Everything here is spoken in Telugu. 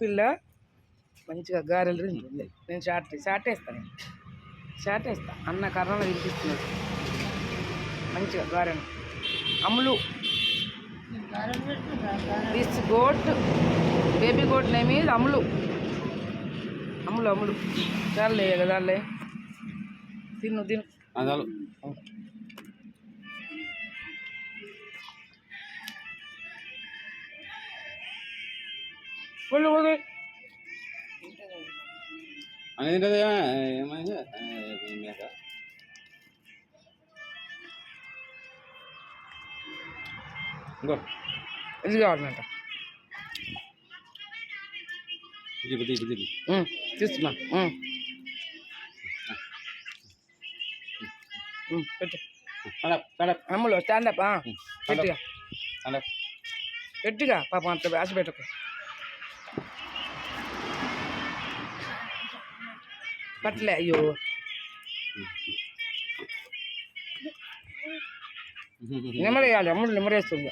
పిల్ల మంచిగా గారెలు తింటుంది. నేను షార్ట్ వేస్తాను. అన్న కర్రలో తినిపిస్తున్నాడు మంచిగా గారెలు. Ammulu this goat baby goat name is Ammulu. Ammulu చాలే కదా తిను అనేది ఏమైంది ఇంకో ఇది కావాలంట చూస్తున్నా పెట్టు అమ్ములు స్టాండప్ గట్టిగా పాపం అంత ఆశ పెట్టకు. పట్టలే అయ్యో నెమ్మరేయాలి. అమ్ముడు నెమ్మరేస్తుంది.